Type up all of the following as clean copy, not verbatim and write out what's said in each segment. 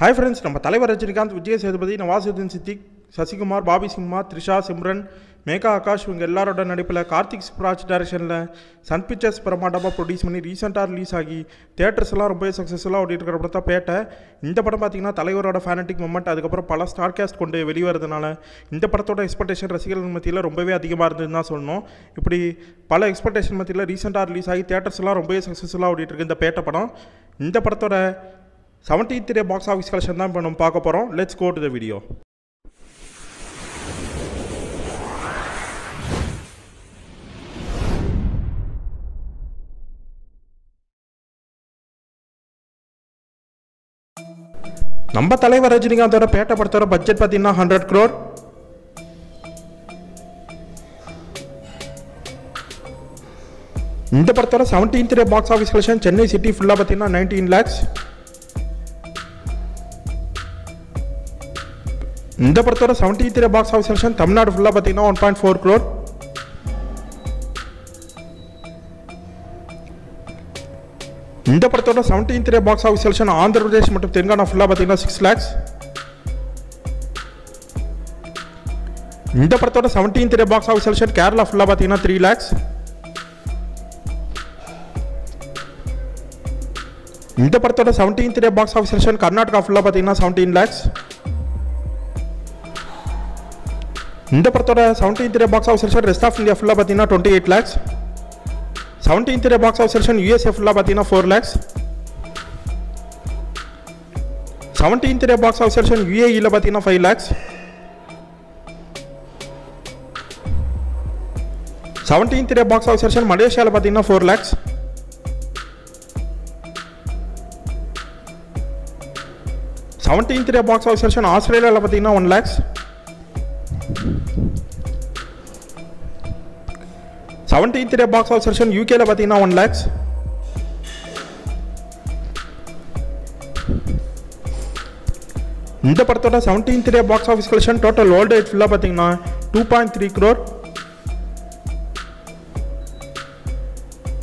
Hi friends நம்ம தலைவர் Rajinikanth Vijay Sethupathi Nawazuddin Siddique Sasikumar Bobby Simha Trisha Simran Megha Akash இவங்க எல்லாரோட நடிப்பில் கார்த்திக் சுப்ராஜ் டைரக்ஷனில் சன் பிக்சர்ஸ் பிரமாண்டமாக ப்ரொடியூஸ் பண்ணி ரீசெண்டாக ரிலீஸ் ஆகி தியேட்டர்ஸ் எல்லாம் ரொம்ப சக்ஸஸ்ஃபுல்லாக ஓடிட்டு இருக்கிற படம் தான் பேட்டை. இந்த படம் பார்த்தீங்கன்னா தலைவரோட ஃபேனட்டிக் மூமெண்ட் அதுக்கப்புறம் பல ஸ்டார் கேஸ்ட் கொண்டு வெளிவரதுனால இந்த படத்தோட எக்ஸ்பெக்டேஷன் ரசிகர்கள் மத்தியில் ரொம்பவே அதிகமாக இருந்ததுன்னு தான் சொல்லணும். இப்படி பல எக்ஸ்பெக்டேஷன் மத்தியில் ரீசெண்டாக ரிலீஸ் ஆகி தியேட்டர்ஸ் எல்லாம் ரொம்பவே சக்ஸஸ்ஃபுல்லாக ஓடிட்டு இருக்கு இந்த பேட்டை படம். இந்த படத்தோட 73 டே பாக்ஸ் ஆஃபீஸ் கலெக்ஷன் தான் இப்போ நம்ம பார்க்க போகிறோம். Let's go to the video. நம்ம தலைவர் ரஜினிகாந்தோட பேட்டை படத்தோட பட்ஜெட் பார்த்தீங்கன்னா 100 crore. இந்த படத்தோட 17th day box office collection Chennai city ஃபுல்லாக பார்த்தீங்கன்னா 19 lakhs. இந்த படத்தோட 17th day box office collection Tamil Nadu ஃபுல்லாக பார்த்தீங்கன்னா 1.4 crore. இந்த படத்தோட 17th day box office collection Andhra Pradesh மற்றும் தெலுங்கானா ஃபுல்லாக பார்த்தீங்கன்னா 6 lakhs. இந்த படத்தோட 17th day box office collection Kerala ஃபுல்லாக பார்த்தீங்கன்னா 3 lakhs. இந்த படத்தோட 17th day box office collection Karnataka ஃபுல்லாக பார்த்தீங்கன்னா 17 lakhs. இந்த படத்தோட 17th day box office collection rest of India ஃபுல்லாக பார்த்தீங்கன்னா 28 lakhs. 17th day box office collection USA ஃபுல்லாக பார்த்தீங்கன்னா 4 lakhs. 17th day box office collection UAE பார்த்தீங்கன்னா 5 lakhs. 17th day box office collection மலேசியாவில் பார்த்தீங்கன்னா 4 lakhs. 17th day box office collection ஆஸ்திரேலியாவில் பார்த்தீங்கன்னா 1 lakhs. 17th day box office collection யூகேல பார்த்தீங்கன்னா 1 lakhs. இந்த படத்தோட 17th day box office collection total worldwide ஃபுல்லாக பார்த்தீங்கன்னா 2.3 crore.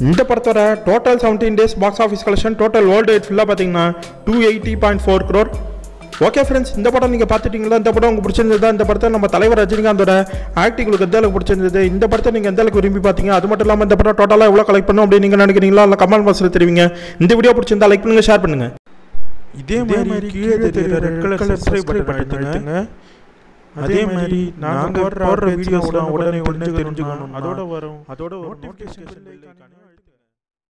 இந்த படத்தோட total 17 days box office collection total worldwide ஃபுல்லாக பார்த்தீங்கன்னா 280.4 crore. ஓகே ஃப்ரெண்ட்ஸ், இந்த படம் நீங்கள் பார்த்துட்டீங்களா? இந்த படம் உங்களுக்கு பிடிச்சிருந்ததா? இந்த படத்தை நம்ம தலைவர் ரஜினிகாந்தோட ஆக்டிங் உங்களுக்கு எந்த அளவுக்கு பிடிச்சிருந்தது? இந்த படத்தை நீங்கள் எந்த அளவுக்கு விரும்பி பார்த்தீங்க? அது மட்டும் இல்லாமல் இந்த படம் டோட்டலாக எவ்வளோ கலெக்ட் பண்ணும் அப்படின்னு நீங்கள் நினைக்கிறீங்களா? இல்லை கமெண்ட் பாக்ஸில் தெரிவிங்க. இந்த வீடியோ பிடிச்சிருந்தா லைக் பண்ணுங்கள், ஷேர் பண்ணுங்கள். இதே மாதிரி கீழே தெரியுற ரெட் கலர் சப்ஸ்கிரைப் பட்டன் அழுத்துங்க. அதே மாதிரி நாங்கள் போடுற வீடியோஸ் உடனே தெரிஞ்சுக்கணும். அதோட வரும் நோட்டிஃபிகேஷன்